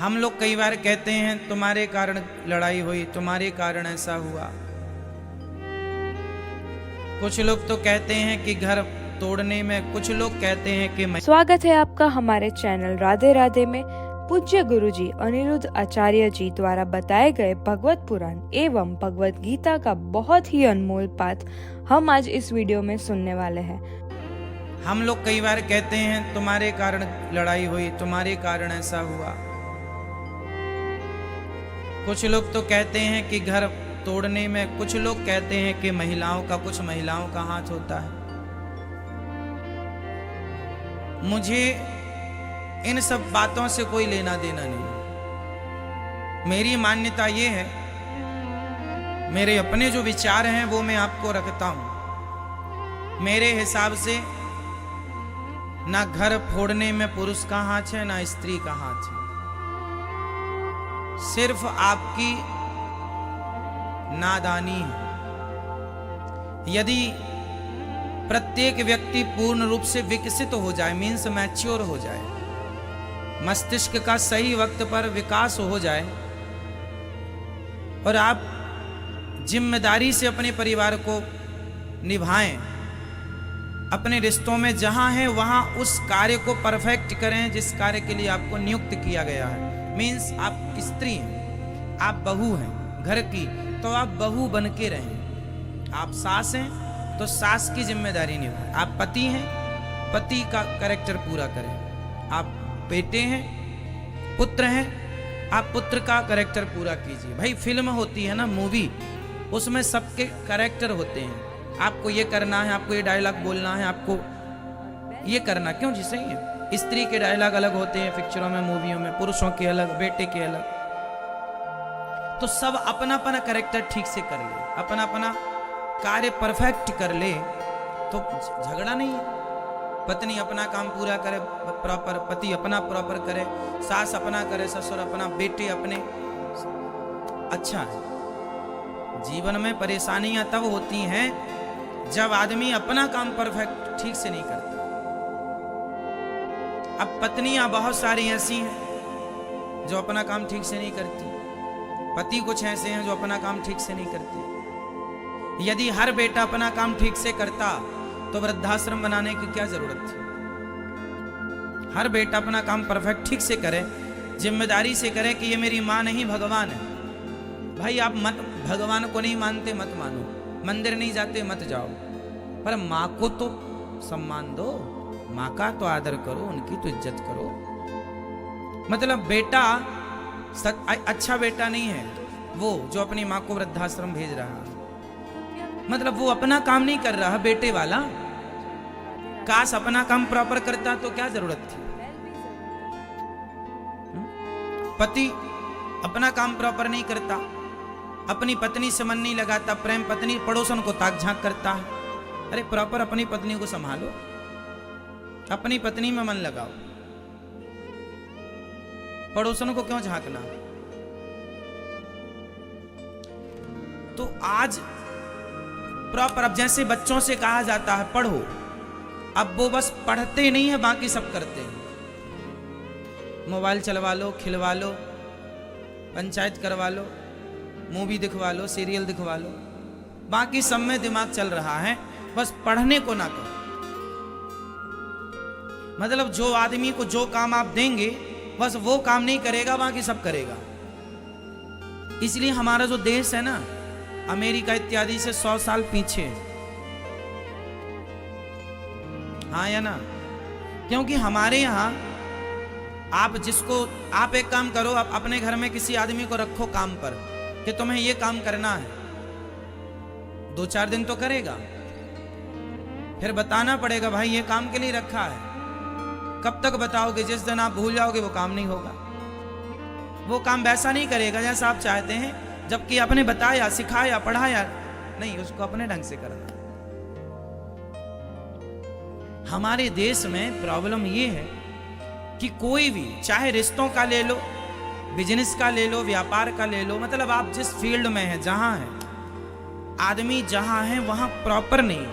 हम लोग कई बार कहते हैं तुम्हारे कारण लड़ाई हुई, तुम्हारे कारण ऐसा हुआ। कुछ लोग तो कहते हैं कि घर तोड़ने में, कुछ लोग कहते हैं कि स्वागत है आपका हमारे चैनल राधे राधे में। पूज्य गुरुजी अनिरुद्ध आचार्य जी द्वारा बताए गए भगवत पुराण एवं भगवत गीता का बहुत ही अनमोल पाठ हम आज इस वीडियो में सुनने वाले हैं। हम लोग कई बार कहते हैं तुम्हारे कारण लड़ाई हुई, तुम्हारे कारण ऐसा हुआ। कुछ लोग तो कहते हैं कि घर तोड़ने में, कुछ लोग कहते हैं कि महिलाओं का, कुछ महिलाओं का हाथ होता है। मुझे इन सब बातों से कोई लेना देना नहीं। मेरी मान्यता ये है, मेरे अपने जो विचार हैं वो मैं आपको रखता हूं। मेरे हिसाब से ना घर फोड़ने में पुरुष का हाथ है, ना स्त्री का हाथ है। सिर्फ आपकी नादानी है। यदि प्रत्येक व्यक्ति पूर्ण रूप से विकसित हो जाए, मीन्स मैच्योर हो जाए, मस्तिष्क का सही वक्त पर विकास हो जाए और आप जिम्मेदारी से अपने परिवार को निभाएं, अपने रिश्तों में जहां हैं वहां उस कार्य को परफेक्ट करें जिस कार्य के लिए आपको नियुक्त किया गया है। मीन्स आप स्त्री हैं, आप बहू हैं घर की, तो आप बहू बन के रहें। आप सास हैं तो सास की जिम्मेदारी निभाएं। आप पति हैं, पति का कैरेक्टर पूरा करें। आप बेटे हैं, पुत्र हैं, आप पुत्र का कैरेक्टर पूरा कीजिए। भाई फिल्म होती है ना, मूवी, उसमें सबके कैरेक्टर होते हैं। आपको ये करना है, आपको ये डायलॉग बोलना है, आपको ये करना, क्यों जी सही है। स्त्री के डायलॉग अलग होते हैं पिक्चरों में, मूवियों में, पुरुषों के अलग, बेटे के अलग। तो सब अपना अपना कैरेक्टर ठीक से कर ले, अपना अपना कार्य परफेक्ट कर ले तो झगड़ा नहीं है। पत्नी अपना काम पूरा करे प्रॉपर, पति अपना प्रॉपर करे, सास अपना करे, ससुर अपना, बेटे अपने, अच्छा है। जीवन में परेशानियां तब होती हैं जब आदमी अपना काम परफेक्ट ठीक से नहीं करता। अब पत्नियां बहुत सारी ऐसी हैं जो अपना काम ठीक से नहीं करती, पति कुछ ऐसे हैं जो अपना काम ठीक से नहीं करते। यदि हर बेटा अपना काम ठीक से करता तो वृद्धाश्रम बनाने की क्या जरूरत थी। हर बेटा अपना काम परफेक्ट ठीक से करे, जिम्मेदारी से करे कि ये मेरी माँ नहीं भगवान है। भाई आप मत, भगवान को नहीं मानते मत मानो, मंदिर नहीं जाते मत जाओ, पर माँ को तो सम्मान दो, माँ का तो आदर करो, उनकी तो इज्जत करो। मतलब बेटा अच्छा बेटा नहीं है वो जो अपनी माँ को वृद्धाश्रम भेज रहा है, मतलब वो अपना काम नहीं कर रहा बेटे वाला। काश अपना काम प्रॉपर करता तो क्या जरूरत थी। पति अपना काम प्रॉपर नहीं करता, अपनी पत्नी से मन नहीं लगाता, प्रेम पत्नी पड़ोसन को ताक झांक करता है। अरे प्रॉपर अपनी पत्नी को संभालो, अपनी पत्नी में मन लगाओ, पड़ोसन को क्यों झांकना। तो आज प्रॉपर, अब जैसे बच्चों से कहा जाता है पढ़ो, अब वो बस पढ़ते नहीं है, बाकी सब करते हैं। मोबाइल चलवा लो, खिलवा लो, पंचायत करवा लो, मूवी दिखवा लो, सीरियल दिखवा लो, बाकी सब में दिमाग चल रहा है, बस पढ़ने को ना करो। मतलब जो आदमी को जो काम आप देंगे बस वो काम नहीं करेगा, बाकी सब करेगा। इसलिए हमारा जो देश है ना, अमेरिका इत्यादि से 100 साल पीछे, हाँ या ना। क्योंकि हमारे यहाँ आप एक काम करो, आप अपने घर में किसी आदमी को रखो काम पर कि तुम्हें ये काम करना है, 2-4 दिन तो करेगा, फिर बताना पड़ेगा भाई ये काम के लिए रखा है। कब तक बताओगे? जिस दिन आप भूल जाओगे वो काम नहीं होगा। वो काम वैसा नहीं करेगा जैसा आप चाहते हैं, जबकि आपने बताया, सिखाया, पढ़ाया नहीं, उसको अपने ढंग से करना। हमारे देश में प्रॉब्लम ये है कि कोई भी, चाहे रिश्तों का ले लो, बिजनेस का ले लो, व्यापार का ले लो, मतलब आप जिस फील्ड में हैं, जहां हैं, आदमी जहां है वहां प्रॉपर नहीं,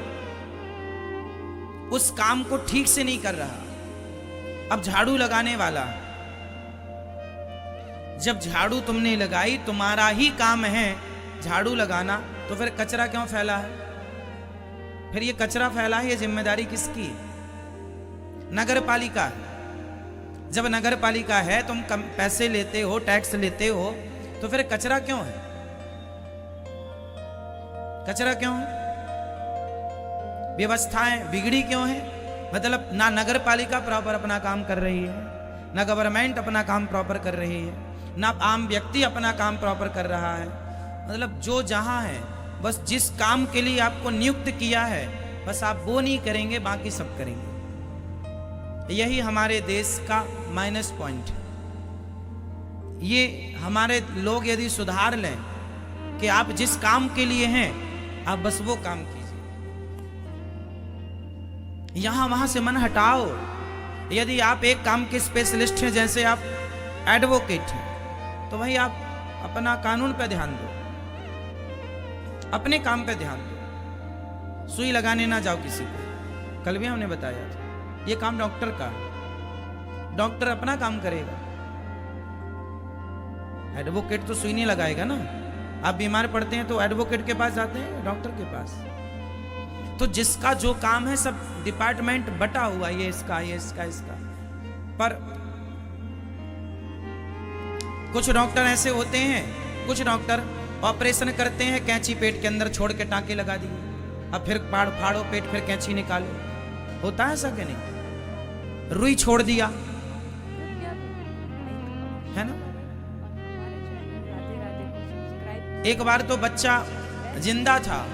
उस काम को ठीक से नहीं कर रहा। अब झाड़ू लगाने वाला जब झाड़ू तुमने लगाई, तुम्हारा ही काम है झाड़ू लगाना, तो फिर कचरा क्यों फैला है? फिर ये कचरा फैला है, ये जिम्मेदारी किसकी है? नगर पालिका है। जब नगर पालिका है, तुम कम पैसे लेते हो, टैक्स लेते हो, तो फिर कचरा क्यों है? कचरा क्यों है? व्यवस्थाएं बिगड़ी क्यों है? मतलब ना नगर पालिका प्रॉपर अपना काम कर रही है, ना गवर्नमेंट अपना काम प्रॉपर कर रही है, ना आम व्यक्ति अपना काम प्रॉपर कर रहा है। मतलब जो जहां है, बस जिस काम के लिए आपको नियुक्त किया है, बस आप वो नहीं करेंगे, बाकी सब करेंगे। यही हमारे देश का माइनस पॉइंट है। ये हमारे लोग यदि सुधार लें कि आप जिस काम के लिए हैं, आप बस वो काम कीजिए, यहां वहां से मन हटाओ। यदि आप एक काम के स्पेशलिस्ट हैं, जैसे आप एडवोकेट हैं, तो भाई आप अपना कानून पे ध्यान दो, अपने काम पे ध्यान दो, सुई लगाने ना जाओ किसी को। कल भी हमने बताया था, ये काम डॉक्टर का है, डॉक्टर अपना काम करेगा, एडवोकेट तो सुई नहीं लगाएगा ना। आप बीमार पड़ते हैं तो एडवोकेट के पास जाते हैं, डॉक्टर के पास। तो जिसका जो काम है, सब डिपार्टमेंट बटा हुआ, ये इसका, ये इसका, इसका। पर कुछ डॉक्टर ऐसे होते हैं, कुछ डॉक्टर ऑपरेशन करते हैं, कैंची पेट के अंदर छोड़ के टांके लगा दिए, अब फिर फाड़ो पेट, फिर कैंची निकालो। होता है ऐसा कि नहीं? रुई छोड़ दिया है ना। एक बार तो बच्चा जिंदा था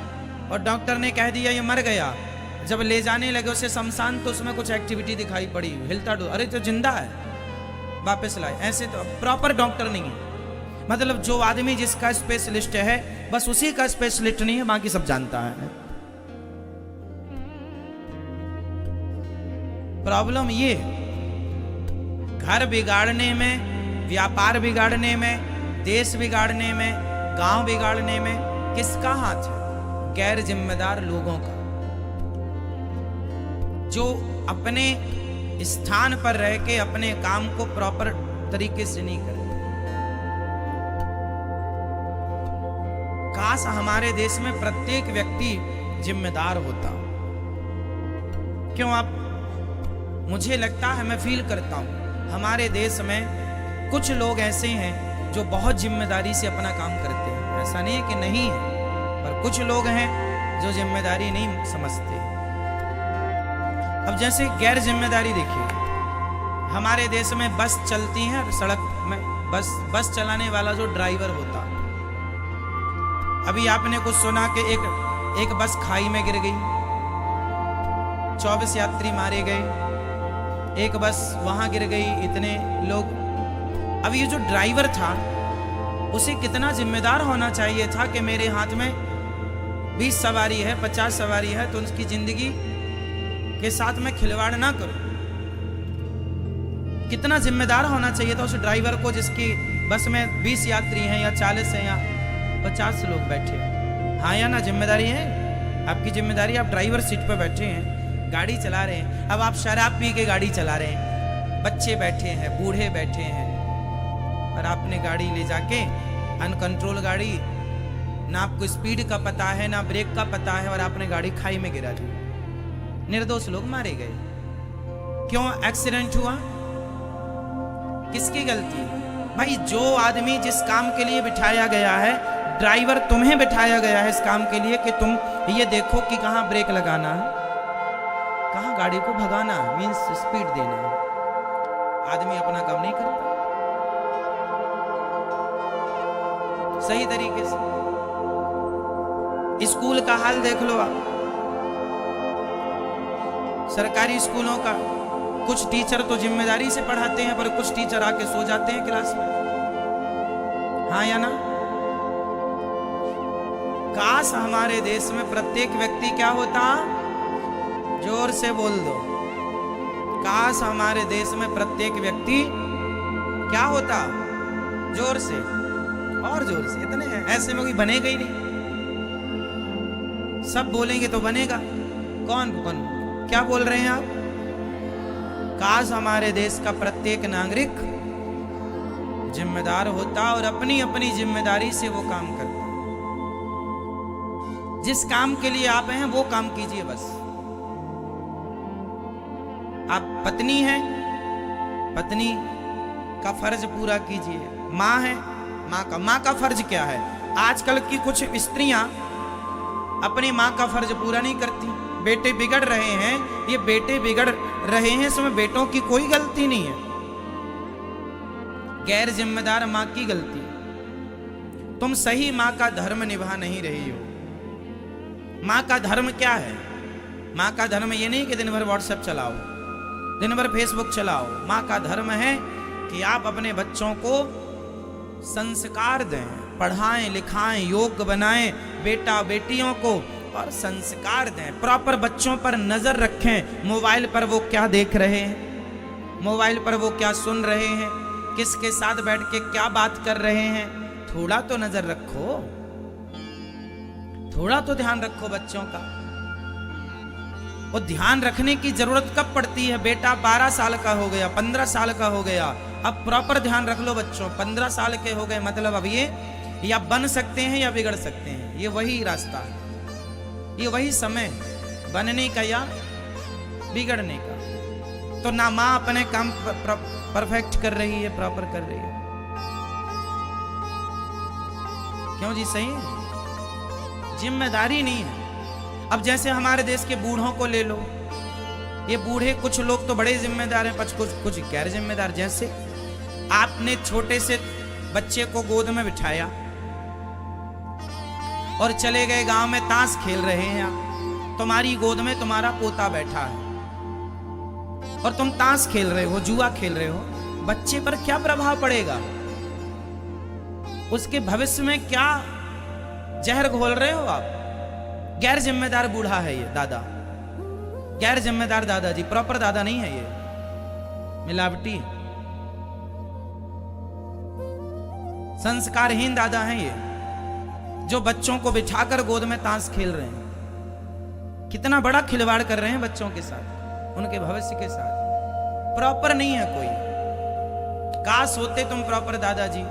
और डॉक्टर ने कह दिया ये मर गया। जब ले जाने लगे उसे शमशान, तो उसमें कुछ एक्टिविटी दिखाई पड़ी, हिलता डुलता, अरे तो जिंदा है, वापस लाए। ऐसे तो प्रॉपर डॉक्टर नहीं है। मतलब जो आदमी जिसका स्पेशलिस्ट है, बस उसी का स्पेशलिस्ट नहीं है, बाकी सब जानता है। प्रॉब्लम ये घर बिगाड़ने में, व्यापार बिगाड़ने में, देश बिगाड़ने में, गांव बिगाड़ने में किसका हाथ है? गैर जिम्मेदार लोगों का, जो अपने स्थान पर रह के अपने काम को प्रॉपर तरीके से नहीं करते। काश हमारे देश में प्रत्येक व्यक्ति जिम्मेदार होता। क्यों? आप, मुझे लगता है, मैं फील करता हूं, हमारे देश में कुछ लोग ऐसे हैं जो बहुत जिम्मेदारी से अपना काम करते हैं। ऐसा नहीं है कि नहीं है, पर कुछ लोग हैं जो जिम्मेदारी नहीं समझते। अब जैसे गैर जिम्मेदारी देखिए, हमारे देश में बस चलती है, सड़क में बस चलाने वाला जो ड्राइवर होता, अभी आपने कुछ सुना कि एक बस खाई में गिर गई, 24 यात्री मारे गए, एक बस वहां गिर गई, इतने लोग। अब ये जो ड्राइवर था, उसे कितना जिम्मेदार होना चाहिए था कि मेरे हाथ में 20 सवारी है, 50 सवारी है, तो उसकी जिंदगी के साथ में खिलवाड़ ना करूं। कितना जिम्मेदार होना चाहिए था उस ड्राइवर को, जिसकी बस में 20 यात्री हैं या 40 हैं या 50 लोग बैठे हैं। हाँ या ना? जिम्मेदारी है आपकी। जिम्मेदारी, आप ड्राइवर सीट पर बैठे हैं, गाड़ी चला रहे हैं। अब आप शराब पी के गाड़ी चला रहे हैं, बच्चे बैठे हैं, बूढ़े बैठे हैं, और आपने गाड़ी ले जाके अनकंट्रोल गाड़ी, ना आपको स्पीड का पता है, ना ब्रेक का पता है, और आपने गाड़ी खाई में गिरा दी। निर्दोष लोग मारे गए। क्यों एक्सीडेंट हुआ? किसकी गलती? भाई, जो आदमी जिस काम के लिए बिठाया गया है, ड्राइवर तुम्हें बिठाया गया है इस काम के लिए कि तुम ये देखो कि कहां ब्रेक लगाना है, कहां गाड़ी को भगाना है, मीन्स स्पीड देना है। आदमी अपना काम नहीं करता सही तरीके से। स्कूल का हाल देख लो आप, सरकारी स्कूलों का। कुछ टीचर तो जिम्मेदारी से पढ़ाते हैं, पर कुछ टीचर आके सो जाते हैं क्लास में। हाँ या ना? काश हमारे देश में प्रत्येक व्यक्ति क्या होता, जोर से बोल दो, काश हमारे देश में प्रत्येक व्यक्ति क्या होता, जोर से, और जोर से। इतने हैं, ऐसे में कोई बनेगा ही नहीं। सब बोलेंगे तो बनेगा। कौन क्या बोल रहे हैं आप? काश हमारे देश का प्रत्येक नागरिक जिम्मेदार होता और अपनी अपनी जिम्मेदारी से वो काम करता। जिस काम के लिए आप हैं वो काम कीजिए बस। आप पत्नी हैं, पत्नी का फर्ज पूरा कीजिए। माँ है, माँ का फर्ज क्या है? आजकल की कुछ स्त्रियां अपनी माँ का फर्ज पूरा नहीं करती। बेटे बिगड़ रहे हैं, ये बेटे बिगड़ रहे हैं, इसमें बेटों की कोई गलती नहीं है, गैर जिम्मेदार माँ की गलती। तुम सही माँ का धर्म निभा नहीं रही हो। माँ का धर्म क्या है? माँ का धर्म ये नहीं कि दिन भर व्हाट्सएप चलाओ, दिन भर फेसबुक चलाओ। माँ का धर्म है कि आप अपने बच्चों को संस्कार दें, पढ़ाएं लिखाएं, योग्य बनाएं बेटा बेटियों को, और संस्कार दें। प्रॉपर बच्चों पर नजर रखें। मोबाइल पर वो क्या देख रहे हैं, मोबाइल पर वो क्या सुन रहे हैं, किसके साथ बैठ के क्या बात कर रहे हैं, थोड़ा तो नजर रखो, थोड़ा तो ध्यान रखो बच्चों का। वो ध्यान रखने की जरूरत कब पड़ती है? बेटा 12 साल का हो गया, 15 साल का हो गया, अब प्रॉपर ध्यान रख लो बच्चों। 15 साल के हो गए मतलब अब ये या बन सकते हैं या बिगड़ सकते हैं। ये वही रास्ता है, ये वही समय है बनने का या बिगड़ने का। तो ना माँ अपने काम परफेक्ट कर रही है, प्रॉपर कर रही है। क्यों जी? सही है, जिम्मेदारी नहीं है। अब जैसे हमारे देश के बूढ़ों को ले लो, ये बूढ़े कुछ लोग तो बड़े जिम्मेदार हैं, कुछ गैर जिम्मेदार। जैसे आपने छोटे से बच्चे को गोद में बिठाया और चले गए गांव में, ताश खेल रहे हैं आप, तुम्हारी गोद में तुम्हारा पोता बैठा है और तुम ताश खेल रहे हो, जुआ खेल रहे हो, बच्चे पर क्या प्रभाव पड़ेगा? उसके भविष्य में क्या जहर घोल रहे हो आप? गैर जिम्मेदार बूढ़ा है ये दादा, गैर जिम्मेदार दादाजी, प्रॉपर दादा नहीं है ये, मिलावटी संस्कारहीन दादा हैं ये, जो बच्चों को बिठाकर गोद में ताश खेल रहे हैं। कितना बड़ा खिलवाड़ कर रहे हैं बच्चों के साथ, उनके भविष्य के साथ। प्रॉपर नहीं है कोई। काश होते तुम प्रॉपर दादाजी,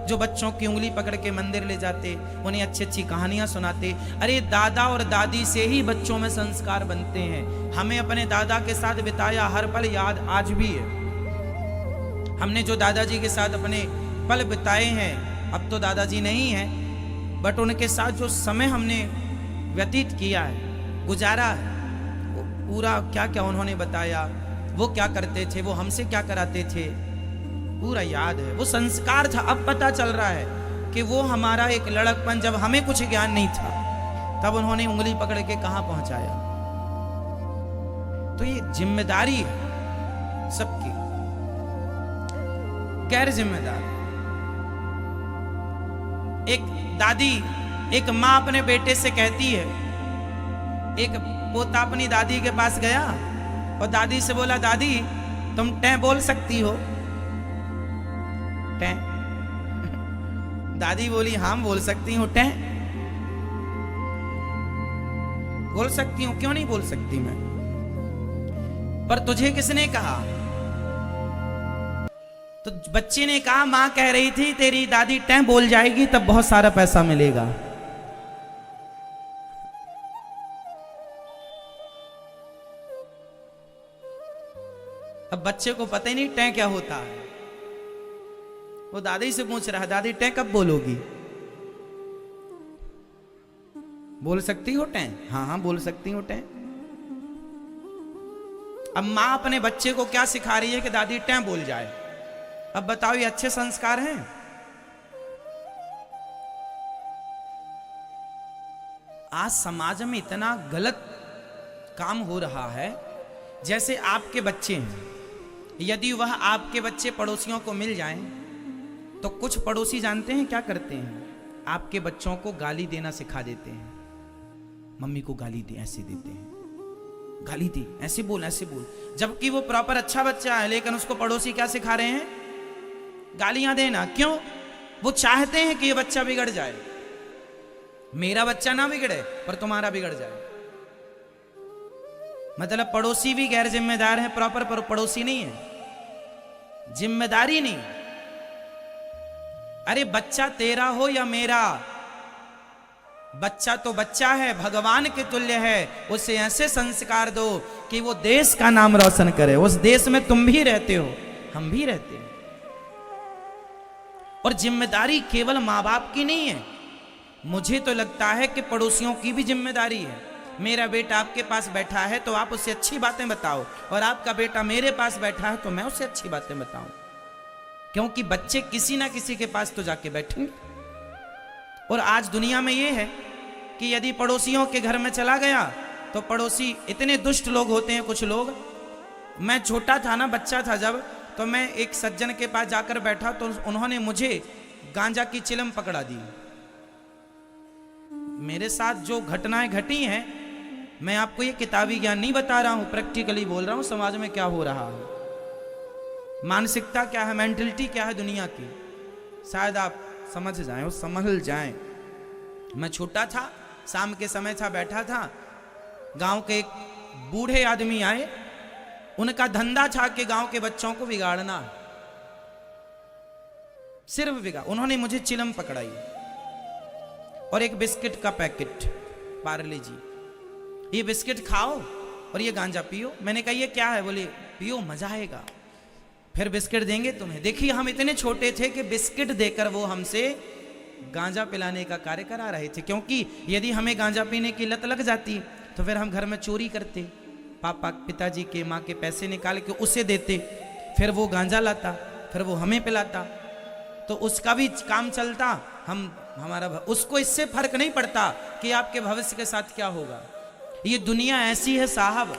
जो बच्चों की उंगली पकड़ के मंदिर ले जाते, उन्हें अच्छी अच्छी कहानियां सुनाते। अरे दादा और दादी से ही बच्चों में संस्कार बनते हैं। हमें अपने दादा के साथ बिताया हर पल याद आज भी है। हमने जो दादाजी के साथ अपने पल बिताए हैं, अब तो दादाजी नहीं है, बट उनके साथ जो समय हमने व्यतीत किया है, गुजारा है, वो पूरा क्या क्या उन्होंने बताया, वो क्या करते थे, वो हमसे क्या कराते थे, पूरा याद है। वो संस्कार था। अब पता चल रहा है कि वो हमारा एक लड़कपन, जब हमें कुछ ज्ञान नहीं था, तब उन्होंने उंगली पकड़ के कहां पहुंचाया। तो ये जिम्मेदारी है सबकी, गैर जिम्मेदार। एक दादी, एक माँ अपने बेटे से कहती है, एक पोता अपनी दादी के पास गया और दादी से बोला, दादी तुम टै बोल सकती हो? टै? दादी बोली, हाँ बोल सकती हूँ। टै बोल सकती हूँ, क्यों नहीं बोल सकती मैं? पर तुझे किसने कहा? तो बच्चे ने कहा, मां कह रही थी तेरी दादी टै बोल जाएगी तब बहुत सारा पैसा मिलेगा। अब बच्चे को पता ही नहीं टै क्या होता है। वो दादी से पूछ रहा है, दादी टै कब बोलोगी? बोल सकती हो टै? हाँ हाँ बोल सकती हूँ टै। अब मां अपने बच्चे को क्या सिखा रही है कि दादी टै बोल जाए। अब बताओ, ये अच्छे संस्कार हैं? आज समाज में इतना गलत काम हो रहा है। जैसे आपके बच्चे हैं, यदि वह आपके बच्चे पड़ोसियों को मिल जाएं, तो कुछ पड़ोसी जानते हैं क्या करते हैं? आपके बच्चों को गाली देना सिखा देते हैं। मम्मी को गाली दे, ऐसे देते हैं, गाली दे, ऐसे बोल, ऐसे बोल। जबकि वो प्रॉपर अच्छा बच्चा है, लेकिन उसको पड़ोसी क्या सिखा रहे हैं? गालियां देना। क्यों? वो चाहते हैं कि ये बच्चा बिगड़ जाए। मेरा बच्चा ना बिगड़े, पर तुम्हारा बिगड़ जाए। मतलब पड़ोसी भी गैर जिम्मेदार है, प्रॉपर पड़ोसी नहीं है, जिम्मेदारी नहीं। अरे बच्चा तेरा हो या मेरा, बच्चा तो बच्चा है, भगवान के तुल्य है। उसे ऐसे संस्कार दो कि वो देश का नाम रोशन करे। उस देश में तुम भी रहते हो, हम भी रहते हैं। और जिम्मेदारी केवल माँ बाप की नहीं है, मुझे तो लगता है कि पड़ोसियों की भी जिम्मेदारी है। मेरा बेटा आपके पास बैठा है तो आप उससे अच्छी बातें बताओ, और आपका बेटा मेरे पास बैठा है तो मैं उससे अच्छी बातें बताऊं, क्योंकि बच्चे किसी ना किसी के पास तो जाके बैठेंगे। और आज दुनिया में ये है कि यदि पड़ोसियों के घर में चला गया तो पड़ोसी इतने दुष्ट लोग होते हैं कुछ लोग। मैं छोटा था ना, बच्चा था जब, तो मैं एक सज्जन के पास जाकर बैठा तो उन्होंने मुझे गांजा की चिलम पकड़ा दी। मेरे साथ जो घटनाएं घटी हैं, मैं आपको ये किताबी ज्ञान नहीं बता रहा हूं, प्रैक्टिकली बोल रहा हूं समाज में क्या हो रहा है, मानसिकता क्या है, मेंटलिटी क्या है दुनिया की, शायद आप समझ जाएं और संभल जाएं। मैं छोटा था, शाम के समय था, बैठा था, गांव के एक बूढ़े आदमी आए। उनका धंधा था कि गांव के बच्चों को बिगाड़ना, सिर्फ बिगाड़। उन्होंने मुझे चिलम पकड़ाई और एक बिस्किट का पैकेट, पार्ले जी, ये बिस्किट खाओ और ये गांजा पियो। मैंने कहा ये क्या है? बोले पियो, मजा आएगा, फिर बिस्किट देंगे तुम्हें। देखिए हम इतने छोटे थे कि बिस्किट देकर वो हमसे गांजा पिलाने का कार्य करा रहे थे, क्योंकि यदि हमें गांजा पीने की लत लग जाती तो फिर हम घर में चोरी करते, पापा पिताजी के माँ के पैसे निकाल के उसे देते, फिर वो गांजा लाता, फिर वो हमें पिलाता, तो उसका भी काम चलता, हमारा उसको इससे फर्क नहीं पड़ता कि आपके भविष्य के साथ क्या होगा। ये दुनिया ऐसी है साहब,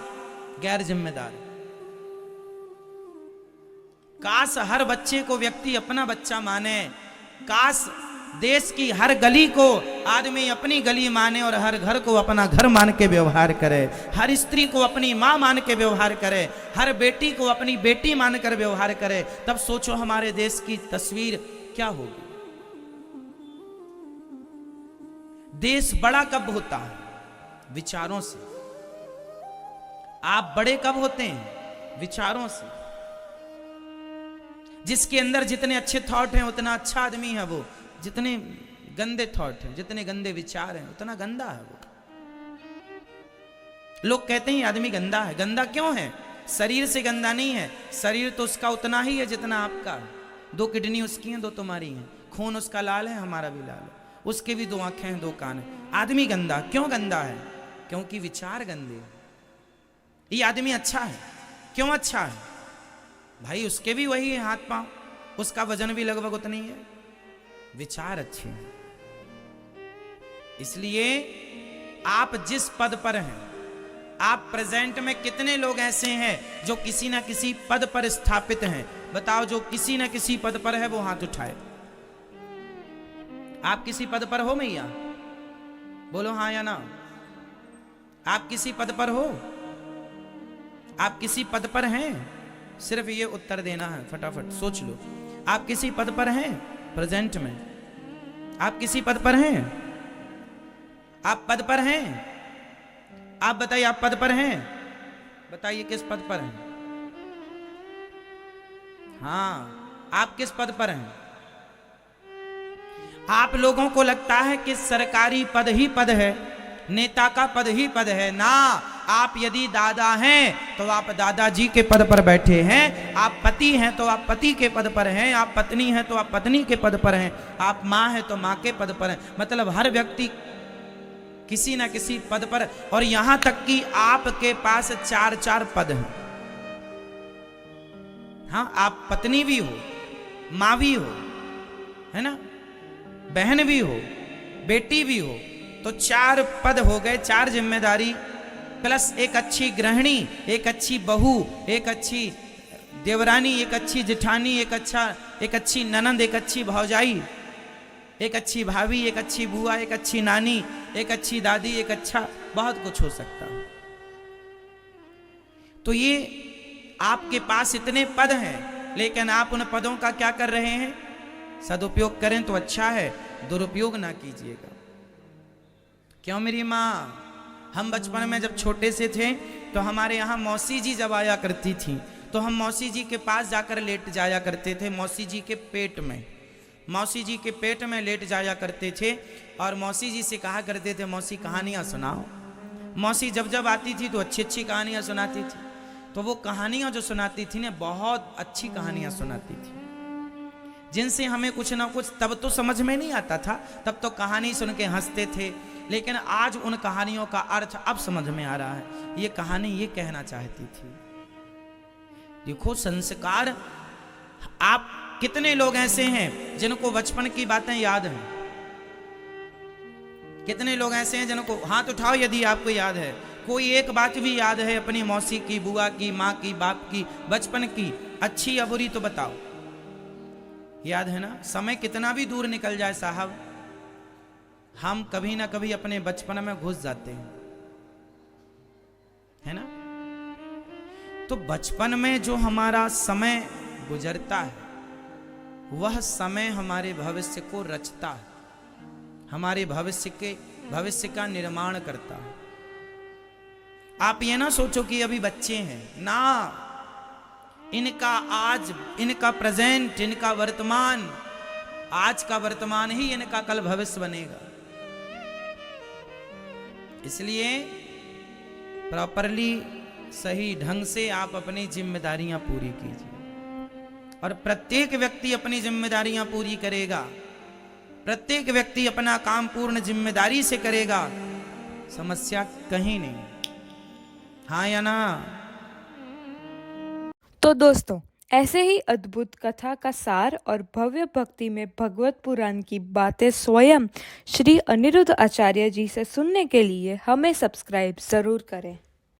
गैर जिम्मेदार। काश हर बच्चे को व्यक्ति अपना बच्चा माने, काश देश की हर गली को आदमी अपनी गली माने और हर घर को अपना घर मान के व्यवहार करे, हर स्त्री को अपनी माँ मान के व्यवहार करे, हर बेटी को अपनी बेटी मानकर व्यवहार करे। तब सोचो हमारे देश की तस्वीर क्या होगी। देश बड़ा कब होता है? विचारों से। आप बड़े कब होते हैं? विचारों से। जिसके अंदर जितने अच्छे थॉट हैं उतना अच्छा आदमी है वो, जितने गंदे थॉट हैं, जितने गंदे विचार हैं उतना गंदा है वो। लोग कहते हैं आदमी गंदा है। गंदा क्यों है? शरीर से गंदा नहीं है, शरीर तो उसका उतना ही है जितना आपका। 2 किडनी उसकी हैं, 2 तुम्हारी हैं, खून उसका लाल है, हमारा भी लाल है, उसके भी 2 आंखें हैं, 2 कान हैं। आदमी गंदा क्यों गंदा है? क्योंकि विचार गंदे हैं। ये आदमी अच्छा है, क्यों अच्छा है? भाई उसके भी वही है हाथ पांव, उसका वजन भी लगभग उतना ही है, विचार अच्छे हैं। इसलिए आप जिस पद पर हैं, आप प्रेजेंट में कितने लोग ऐसे हैं जो किसी ना किसी पद पर स्थापित हैं? बताओ, जो किसी ना किसी पद पर है वो हाथ उठाए। आप किसी पद पर हो मैया? बोलो हाँ या ना। आप किसी पद पर हो? आप किसी पद पर हैं? सिर्फ ये उत्तर देना है, फटाफट सोच लो। आप किसी पद पर हैं प्रेजेंट में? आप किसी पद पर हैं? आप पद पर हैं? आप बताइए, आप पद पर हैं? बताइए किस पद पर हैं? हाँ, आप किस पद पर हैं? आप लोगों को लगता है कि सरकारी पद ही पद है, नेता का पद ही पद है ना। आप यदि दादा हैं तो आप दादाजी के पद पर बैठे हैं, आप पति हैं तो आप पति के पद पर हैं, आप पत्नी हैं तो आप पत्नी के पद पर हैं, आप माँ हैं तो माँ के पद पर हैं। मतलब हर व्यक्ति किसी ना किसी पद पर, और यहां तक कि आपके पास 4-4 पद हैं। हाँ, आप पत्नी भी हो, माँ भी हो, है ना, बहन भी हो, बेटी भी हो, तो 4 पद हो गए, 4 जिम्मेदारी, प्लस एक अच्छी गृहिणी, एक अच्छी बहू, एक अच्छी देवरानी, एक अच्छी जेठानी, एक अच्छी ननंद, एक अच्छी भौजाई, एक अच्छी भाभी, एक अच्छी बुआ, एक अच्छी नानी, एक अच्छी दादी, एक अच्छा बहुत कुछ हो सकता है। तो ये आपके पास इतने पद हैं, लेकिन आप उन पदों का क्या कर रहे हैं? सदुपयोग करें तो अच्छा है, दुरुपयोग ना कीजिएगा। क्यों मेरी माँ? हम बचपन में जब छोटे से थे तो हमारे यहाँ मौसी जी जब आया करती थी तो हम मौसी जी के पास जाकर लेट जाया करते थे, मौसी जी के पेट में। मौसी जी के पेट में लेट जाया करते थे और मौसी जी से कहा करते थे, मौसी कहानियाँ सुनाओ। मौसी जब जब आती थी तो अच्छी अच्छी कहानियाँ सुनाती थी। तो वो कहानियाँ जो सुनाती थी ना, बहुत अच्छी कहानियाँ सुनाती थी, जिनसे हमें कुछ ना कुछ, तब तो समझ में नहीं आता था, तब तो कहानी सुन के हंसते थे, लेकिन आज उन कहानियों का अर्थ अब समझ में आ रहा है। ये कहानी ये कहना चाहती थी। देखो संस्कार, आप कितने लोग ऐसे हैं जिनको बचपन की बातें याद हैं? कितने लोग ऐसे हैं जिनको, हाथ उठाओ यदि आपको याद है, कोई एक बात भी याद है अपनी मौसी की, बुआ की, माँ की, बाप की, बचपन की, अच्छी या बुरी, तो बताओ। याद है ना? समय कितना भी दूर निकल जाए साहब, हम कभी ना कभी अपने बचपन में घुस जाते हैं, है ना? तो बचपन में जो हमारा समय गुजरता है, वह समय हमारे भविष्य को रचता है, हमारे भविष्य का निर्माण करता है। आप ये ना सोचो कि अभी बच्चे हैं ना, इनका आज, इनका प्रेजेंट, इनका वर्तमान, आज का वर्तमान ही इनका कल भविष्य बनेगा। इसलिए प्रॉपरली, सही ढंग से आप अपनी जिम्मेदारियां पूरी कीजिए, और प्रत्येक व्यक्ति अपनी जिम्मेदारियां पूरी करेगा, प्रत्येक व्यक्ति अपना काम पूर्ण जिम्मेदारी से करेगा, समस्या कहीं नहीं। हाँ या ना? तो दोस्तों, ऐसे ही अद्भुत कथा का सार और भव्य भक्ति में भगवत पुराण की बातें स्वयं श्री अनिरुद्ध आचार्य जी से सुनने के लिए हमें सब्सक्राइब जरूर करें।